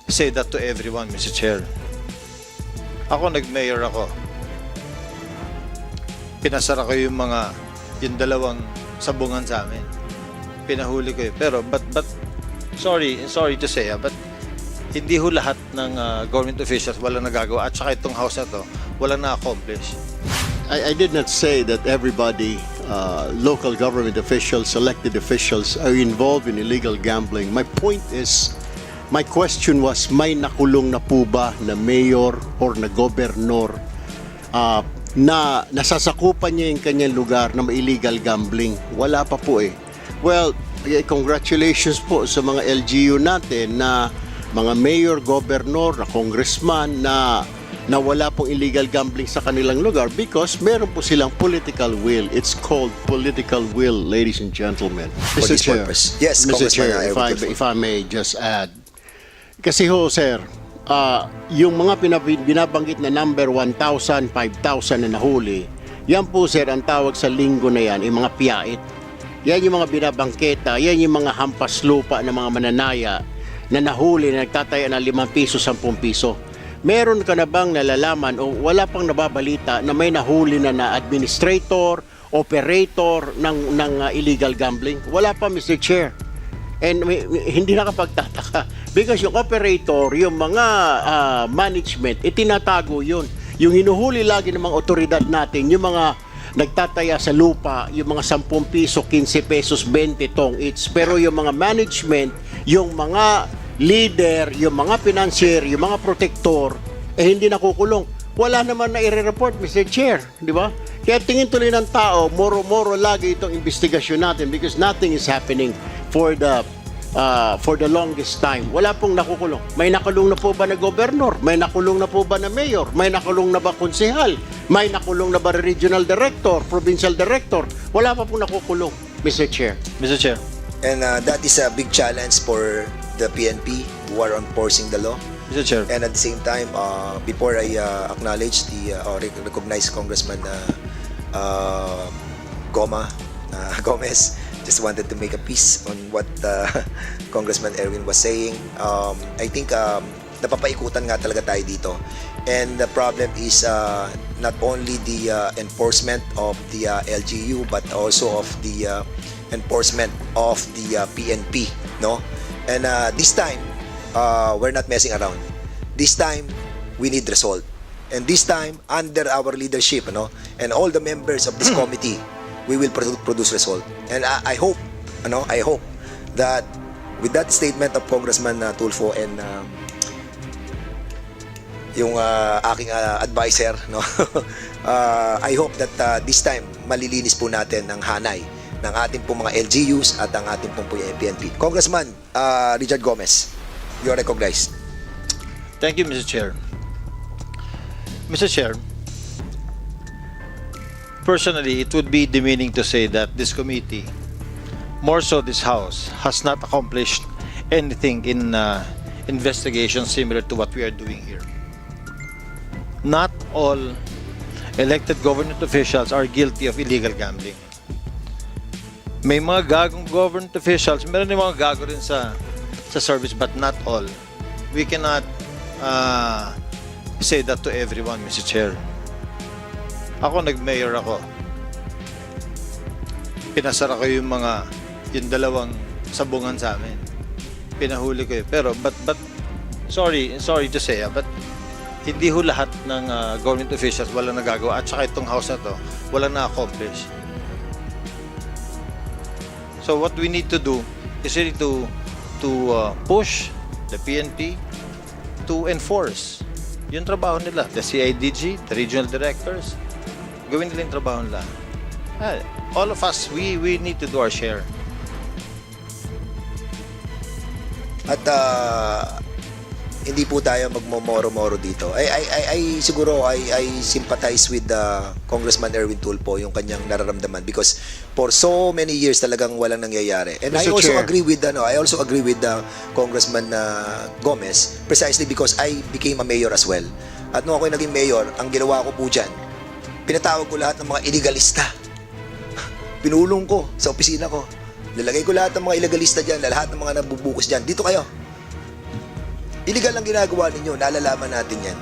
say that to everyone, Mr. Chair. Ako, nag-mayor ako. Pinasara ko yung dalawang sabungan sa amin. Pinahuli ko yun. Pero, but sorry to say, but hindi ho lahat ng government officials wala nagagawa. At saka itong house na to, wala na-accomplish. I did not say that everybody, local government officials, elected officials, are involved in illegal gambling. My point is, my question was, may nakulong na po ba na mayor or na gobernador na nasasakupan niya yung kanyang lugar na may illegal gambling? Wala pa po eh. Well, Congratulations po sa mga LGU natin na mga mayor, governor, na congressman na wala pong illegal gambling sa kanilang lugar because meron po silang political will. It's called political will, ladies and gentlemen. For this purpose. Yes, Mr. Congressman Chair, Erwin Tulfo. if I may just add. Kasi ho, sir, yung mga binabanggit na number 1,000, 5,000 na nahuli, yan po, sir, ang tawag sa linggo na yan, yung mga piyait. Yan yung mga binabangketa, yan yung mga hampas lupa ng mga mananaya na nahuli na nagtataya ng 5 piso, 10 piso. Meron ka na bang nalalaman o wala pang nababalita na may nahuli na administrator, operator ng illegal gambling? Wala pa, Mr. Chair. And hindi nakapagtataka because yung operator, yung mga management, itinatago yun. Yung hinuhuli lagi ng mga otoridad natin, yung mga nagtataya sa lupa, yung mga 10 piso, 15 pesos, 20 tong each. Pero yung mga management, yung mga leader, yung mga financier, yung mga protector, hindi nakukulong. Wala naman na i-report, Mr. Chair, di ba? Kaya tingin tuloy ng tao, moro-moro lagi itong investigasyon natin because nothing is happening for the longest time. Wala pong nakukulong. May nakulong na po ba na gobernur? May nakulong na po ba na mayor? May nakulong na ba konsehal? May nakulong na ba regional director, provincial director? Wala pa pong nakukulong, Mr. Chair. Mr. Chair. And that is a big challenge for the PNP who are enforcing the law. Mr. Chair. And at the same time, before I acknowledge or recognize Congressman Gomez, just wanted to make a piece on what Congressman Erwin was saying. I think napapaikutan nga talaga tayo dito. And the problem is not only the enforcement of the LGU but also of the enforcement of the PNP, no? And this time, we're not messing around. This time, we need result. And this time, under our leadership, and all the members of this committee, we will produce result. And I hope that with that statement of Congressman Tulfo and yung aking advisor, I hope that this time malilinis po natin ang hanay ng ating pong mga LGUs at ang ating pong PNP. Congressman Richard Gomez, you are recognized. Thank you, Mr. Chair. Mr. Chair, personally, it would be demeaning to say that this committee, more so this House, has not accomplished anything in investigation similar to what we are doing here. Not all elected government officials are guilty of illegal gambling. May mga gagong government officials, meron din mga gago rin sa service, but not all. We cannot say that to everyone, Mr. Chair. Ako, nag-mayor ako. Pinasara ko yung dalawang sabungan sa amin. Pinahuli ko yun. Pero, but sorry to say, but hindi ho lahat ng government officials walang nagagawa. At saka itong house na to, walang na-accomplish. So what we need to do is really to push the PNP to enforce yung trabaho nila. The CIDG, the regional directors, gawin nila yung trabaho nila. All of us, we need to do our share. At hindi po tayo magmomoro-moro dito. I siguro I sympathize with Congressman Erwin Tulfo yung kanyang nararamdaman because for so many years talagang walang nangyayari. And Mr. I also Chair. agree with Congressman Gomez precisely because I became a mayor as well. At nung ako naging mayor, ang ginawa ko po dyan, pinatawag ko lahat ng mga illegalista. Pinulong ko sa opisina ko. Nilagay ko lahat ng mga illegalista dyan, lahat ng mga nabubukas dyan. Dito kayo. Illegal ang ginagawa ninyo, nalalaman natin yan.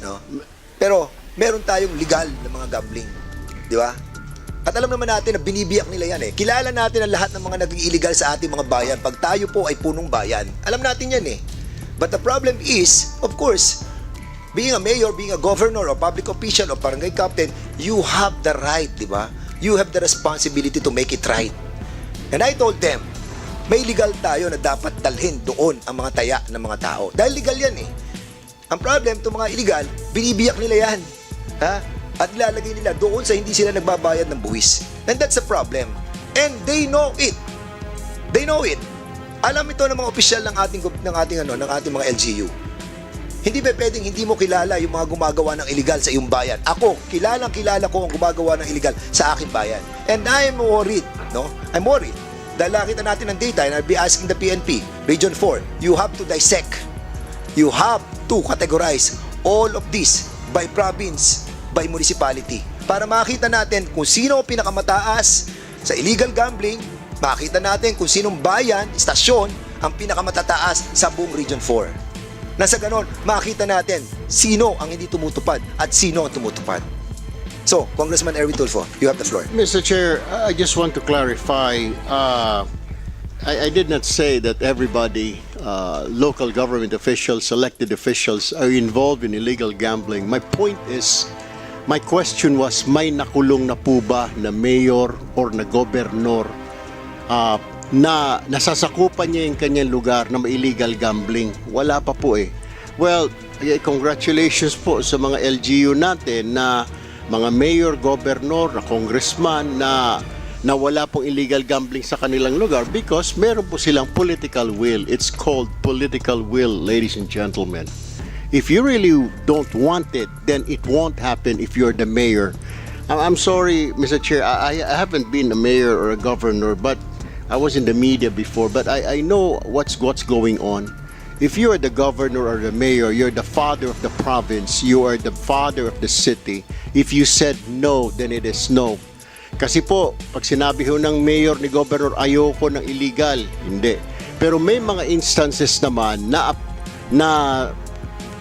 No? Pero, meron tayong legal na mga gambling. Di ba? At alam naman natin na binibiyak nila yan eh. Kilala natin ang lahat ng mga naging illegal sa ating mga bayan pag tayo po ay punong bayan. Alam natin yan eh. But the problem is, of course, being a mayor, being a governor, or public official, or barangay captain, you have the right, di ba? You have the responsibility to make it right. And I told them, may legal tayo na dapat dalhin doon ang mga taya ng mga tao. Dahil legal yan eh. Ang problem, itong mga illegal, binibiyak nila yan. Ha? At ilalagay nila doon sa hindi sila nagbabayad ng buwis. And that's a problem. And they know it. They know it. Alam ito ng mga opisyal ng ating mga LGU. Hindi ba pwedeng hindi mo kilala yung mga gumagawa ng illegal sa iyong bayan? Ako, kilala ko ang gumagawa ng illegal sa aking bayan. And I'm worried, no? I'm worried. Dahil nakita natin ng data and I'll be asking the PNP, Region 4, you have to dissect. You have to categorize all of this by province, by municipality. Para makita natin kung sino ang pinakamataas sa illegal gambling, makita natin kung sinong bayan, istasyon, ang pinakamatataas sa buong Region 4. Nasa ganon, makita natin sino ang hindi tumutupad at sino ang tumutupad. So, Congressman Erwin Tulfo, you have the floor. Mr. Chair, I just want to clarify. I did not say that everybody, local government officials, elected officials, are involved in illegal gambling. My point is, my question was, may nakulong na po ba na mayor or na gobernador na nasasakupan niya yung kanyang lugar na may illegal gambling? Wala pa po eh. Well, congratulations po sa mga LGU natin na mga mayor, gobernador, na congressman na wala pong illegal gambling sa kanilang lugar because meron po silang political will. It's called political will, ladies and gentlemen. If you really don't want it, then it won't happen if you're the mayor. I'm sorry, Mr. Chair, I haven't been a mayor or a governor, but I was in the media before, but I know what's going on. If you are the governor or the mayor, you're the father of the province, you are the father of the city. If you said no, then it is no. Kasi po, pag sinabi ho ng mayor ni governor, ayoko ng illegal, hindi. Pero may mga instances naman na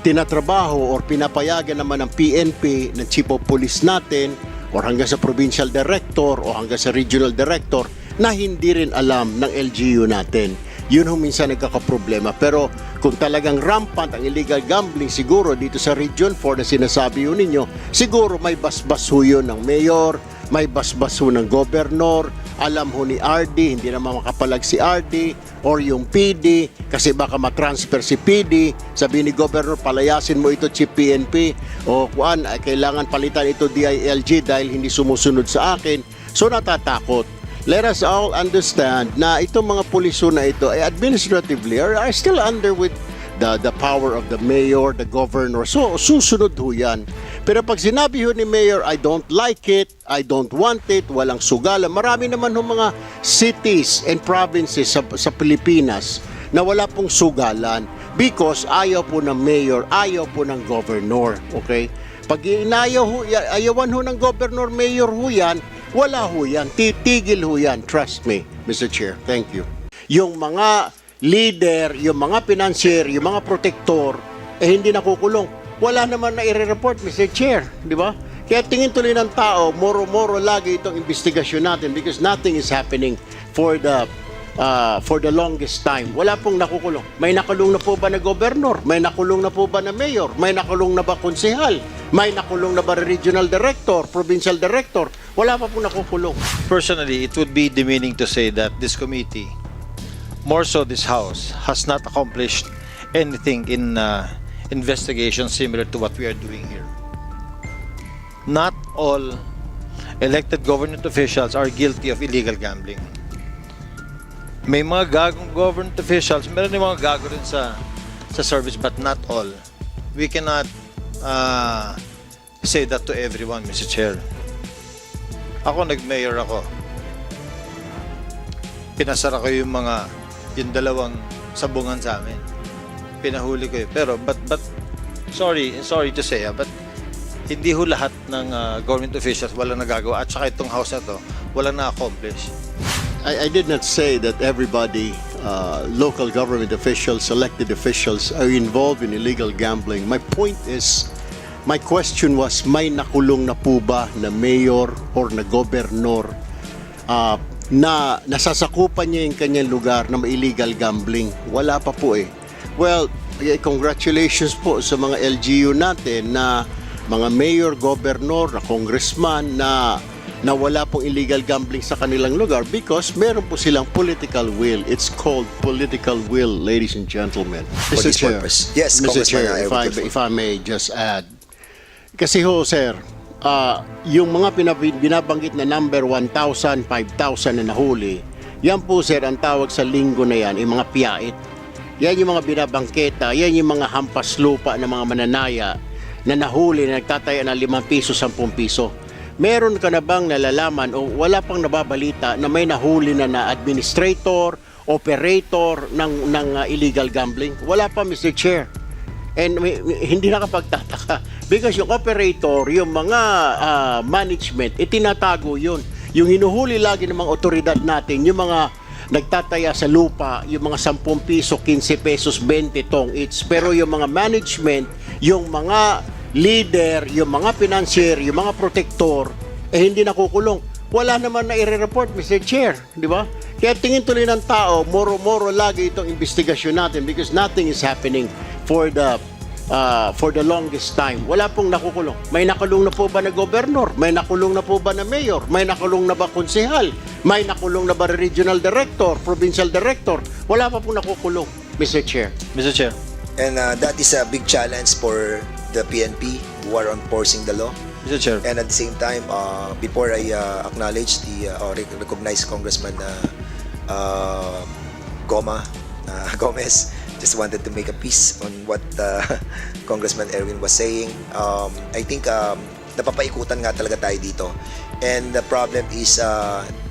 tinatrabaho or pinapayagan naman ng PNP, ng chief of police natin, or hanggang sa provincial director o hanggang sa regional director, na hindi rin alam ng LGU natin. Yun ho minsan nagkakaproblema. Pero kung talagang rampant ang illegal gambling siguro dito sa Region 4 na sinasabi ho ninyo, siguro may basbas ho yun ng mayor, may basbas ho ng gobernador, alam ho ni RD, hindi naman makapalag si RD, or yung PD, kasi baka matransfer si PD, sabi ni gobernador, palayasin mo ito chief PNP, o kuan, kailangan palitan ito DILG dahil hindi sumusunod sa akin. So natatakot. Let us all understand na itong mga puliso na ito ay administratively are still under with the power of the mayor, the governor. So susunod ho yan. Pero pag sinabi ho ni mayor, I don't like it, I don't want it, walang sugalan. Marami naman ho mga cities and provinces sa Pilipinas na wala pong sugalan because ayaw po ng mayor, ayaw po ng governor. Okay? Pag ayawan ho ng governor, mayor ho yan, wala ho yan. Titigil ho yan. Trust me, Mr. Chair. Thank you. Yung mga leader, yung mga financier, yung mga protector, hindi nakukulong. Wala naman na i-report, Mr. Chair. Di ba? Kaya tingin tuloy ng tao, moro-moro lagi itong investigasyon natin because nothing is happening for the longest time. Wala pong nakukulong. May nakulong na po ba na gobernador? May nakulong na po ba na mayor? May nakulong na ba konsehal? May nakulong na ba regional director, provincial director? Wala pa pong nakukulong. Personally, it would be demeaning to say that this committee, more so this House, has not accomplished anything in investigation similar to what we are doing here. Not all elected government officials are guilty of illegal gambling. May mga gagong government officials, meron din mga gago rin sa service, but not all. We cannot say that to everyone, Mr. Chair. Ako, nag-mayor ako. Pinasara ko yung dalawang sabungan sa amin. Pinahuli ko yun. Pero, but sorry to say, but hindi ho lahat ng government officials walang nagagawa. At saka itong house na to, walang na-accomplish. I did not say that everybody, local government officials, elected officials, are involved in illegal gambling. My point is, my question was, may nakulong na po ba na mayor or na gobernador na nasasakupan niya yung kanyang lugar na may illegal gambling? Wala pa po eh. Well, congratulations po sa mga LGU natin na mga mayor, gobernador, na congressman na wala pong illegal gambling sa kanilang lugar because meron po silang political will. It's called political will, ladies and gentlemen. For this purpose. Yes, Mr. Congressman Chair, Erwin Tulfo. if I may just add. Kasi ho, sir, yung mga binabanggit na number 1,000, 5,000 na nahuli, Yan po sir, ang tawag sa linggo na yan, yung mga piyait. Yan yung mga binabangketa, yan yung mga hampas lupa ng mga mananaya na nahuli na nagtataya ng 5 piso, 10 piso. Meron ka na bang nalalaman o wala pang nababalita na may nahuli na administrator, operator ng illegal gambling? Wala pa, Mr. Chair. And hindi nakapagtataka because yung operator, yung mga management, itinatago yun. Yung hinuhuli lagi ng mga otoridad natin, yung mga nagtataya sa lupa, yung mga 10 piso, 15 pesos, 20 tong each. Pero yung mga management, yung mga leader, yung mga financier, yung mga protector, hindi nakukulong. Wala naman na i-report, Mr. Chair, di ba? Kaya tingin tuloy ng tao, moro-moro lagi itong investigasyon natin because nothing is happening for the longest time. Wala pong nakukulong. May nakulong na po ba na gobernador? May nakulong na po ba na mayor? May nakulong na ba konsehal? May nakulong na ba regional director, provincial director? Wala pa pong nakukulong, Mr. Chair. Mr. Chair. And that is a big challenge for the PNP who are enforcing the law. Mr. Chair. And at the same time, before I acknowledge or recognize Congressman Gomez, just wanted to make a piece on what Congressman Erwin was saying. I think napapaikutan nga talaga tayo dito. And the problem is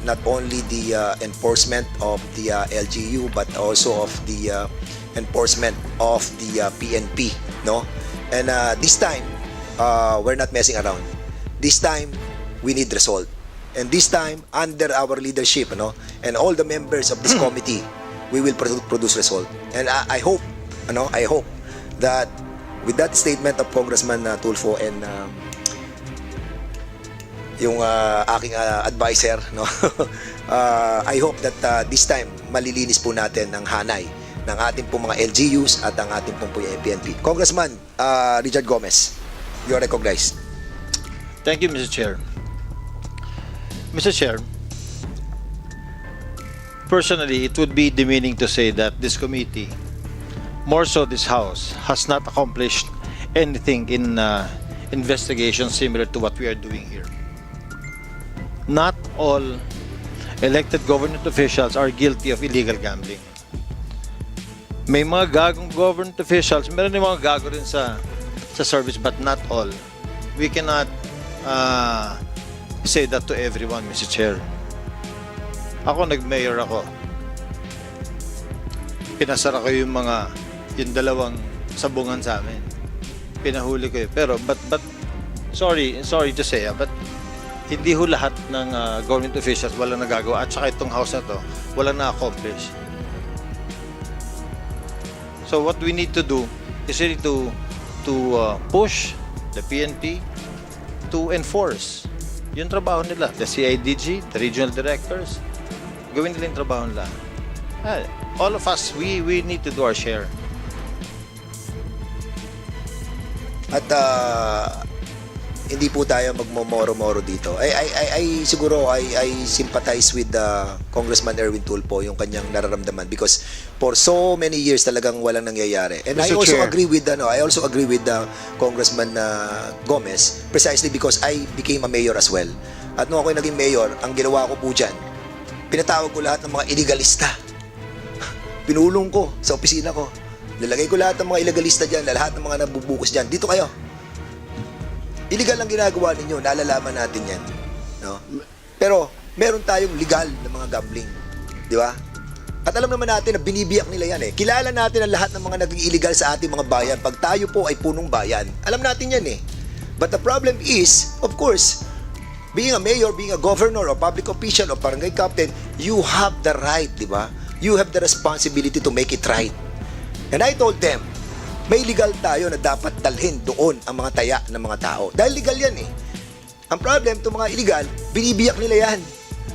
not only the enforcement of the LGU but also of the enforcement of the PNP, no? And this time, we're not messing around. This time, we need result. And this time, under our leadership, no, and all the members of this committee, we will produce result. And I hope that with that statement of Congressman Tulfo and yung aking advisor, no, I hope that this time malilinis po natin ang hanay ng ating pong mga LGUs at ang ating pong PNP. Congressman Richard Gomez, you are recognized. Thank you, Mr. Chair. Mr. Chair, personally, it would be demeaning to say that this committee, more so this House, has not accomplished anything in investigation similar to what we are doing here. Not all elected government officials are guilty of illegal gambling. May mga gagong government officials, meron din mga gago rin sa service, but not all. We cannot say that to everyone, Mr. Chair. Ako, nag-mayor ako. Pinasara ko yung dalawang sabungan sa amin. Pinahuli ko yun. Pero, but sorry to say, but hindi ho lahat ng government officials walang nagagawa. At saka itong house na to, walang na-accomplish. So what we need to do is really to push the PNP to enforce yung trabaho nila. The CIDG, the regional directors, gawin nila yung trabaho nila. All of us, we need to do our share. At hindi po tayo magmomoro-moro dito. Siguro I sympathize with Congressman Erwin Tulfo yung kanyang nararamdaman because for so many years talagang walang nangyayari. And Mr. I also Chair. agree with Congressman Gomez precisely because I became a mayor as well. At nung ako naging mayor, ang ginawa ko po dyan, pinatawag ko lahat ng mga illegalista. Pinulong ko sa opisina ko. Nilagay ko lahat ng mga illegalista dyan, lahat ng mga nabubukas dyan. Dito kayo. Illegal ang ginagawa ninyo, nalalaman natin yan. No? Pero, meron tayong legal na mga gambling. Di ba? At alam naman natin na binibiyak nila yan eh. Kilala natin ang lahat ng mga naging illegal sa ating mga bayan. Pag tayo po ay punong bayan, alam natin yan eh. But the problem is, of course, being a mayor, being a governor, or public official, or barangay captain, you have the right, di ba? You have the responsibility to make it right. And I told them, may legal tayo na dapat dalhin doon ang mga taya ng mga tao. Dahil legal yan eh. Ang problem, itong mga illegal, binibiyak nila yan.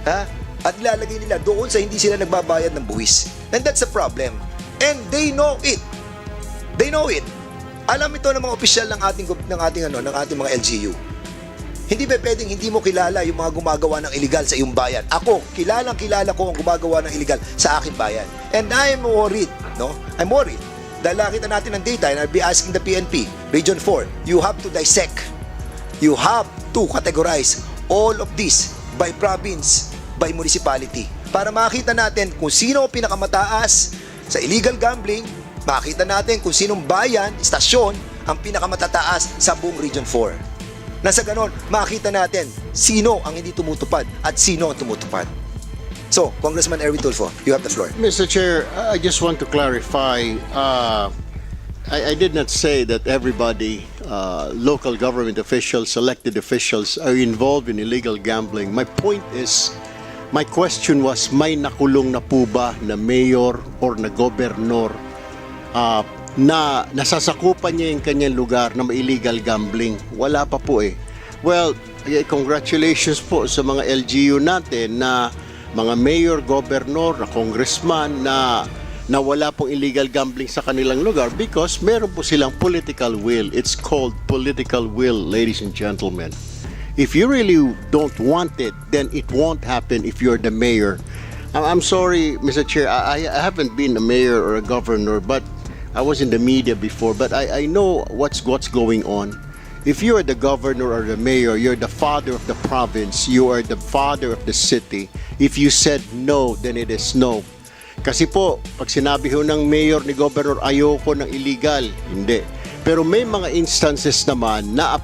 Ha? At ilalagay nila doon sa hindi sila nagbabayad ng buwis. And that's a problem. And they know it. They know it. Alam ito ng mga opisyal ng ating mga LGU. Hindi ba pwedeng hindi mo kilala yung mga gumagawa ng illegal sa iyong bayan? Ako, kilala ko ang gumagawa ng illegal sa aking bayan. And I'm worried, no? I'm worried. Dahil nakita natin ng data, and I'll be asking the PNP, Region 4, you have to dissect. You have to categorize all of this by province, by municipality. para makita natin kung sino ang pinakamataas sa illegal gambling, makita natin kung sinong bayan, istasyon, ang pinakamatataas sa buong Region 4. Nasa ganon, makita natin sino ang hindi tumutupad at sino ang tumutupad. So, Congressman Erwin Tulfo, you have the floor. Mr. Chair, I just want to clarify. I did not say that everybody, local government officials, elected officials, are involved in illegal gambling. My point is, my question was, may nakulong na po ba na mayor or na gobernador na nasasakupan niya yung kanyang lugar na may illegal gambling? Wala pa po eh. Well, congratulations po sa mga LGU natin na mga mayor, gobernador, na congressman na wala pong illegal gambling sa kanilang lugar because meron po silang political will. It's called political will, ladies and gentlemen. If you really don't want it, then it won't happen if you're the mayor. I'm sorry, Mr. Chair, I haven't been a mayor or a governor, but I was in the media before, but I know what's going on. If you are the governor or the mayor, you're the father of the province, you are the father of the city. If you said no, then it is no. Kasi po, pag sinabi ho ng mayor ni governor, ayoko ng illegal, hindi. Pero may mga instances naman na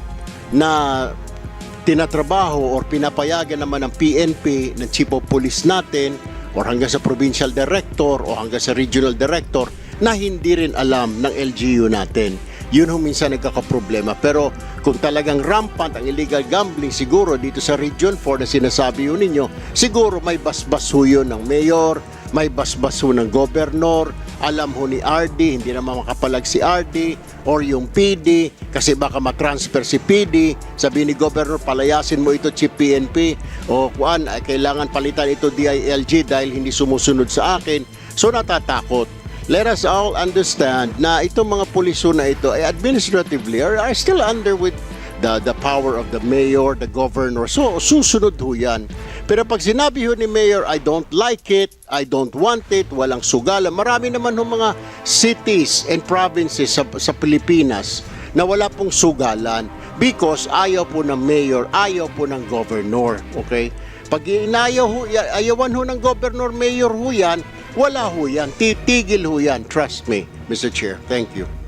tinatrabaho or pinapayagan naman ng PNP, ng chief of police natin, or hanggang sa provincial director o hanggang sa regional director na hindi rin alam ng LGU natin. Yun ho minsan nagkakaproblema. Pero kung talagang rampant ang illegal gambling, siguro dito sa Region 4 na sinasabi ho ninyo, siguro may basbas ho yun ng mayor, may basbas ho ng gobernador, alam ho ni RD, hindi naman makapalag si RD, or yung PD, kasi baka matransfer si PD, sabi ni gobernador, palayasin mo ito, chief PNP, o kuan, kailangan palitan ito DILG dahil hindi sumusunod sa akin. So natatakot. Let us all understand na itong mga puliso na ito ay administratively are still under with the power of the mayor, the governor. So susunod ho yan. Pero pag sinabi ho ni mayor, I don't like it, I don't want it, walang sugalan. Marami naman ho mga cities and provinces sa Pilipinas na wala pong sugalan because ayaw po ng mayor, ayaw po ng governor. Okay? Pag ayawan ho ng governor, mayor ho yan, wala ho yan. Titigil ho yan. Trust me, Mr. Chair. Thank you.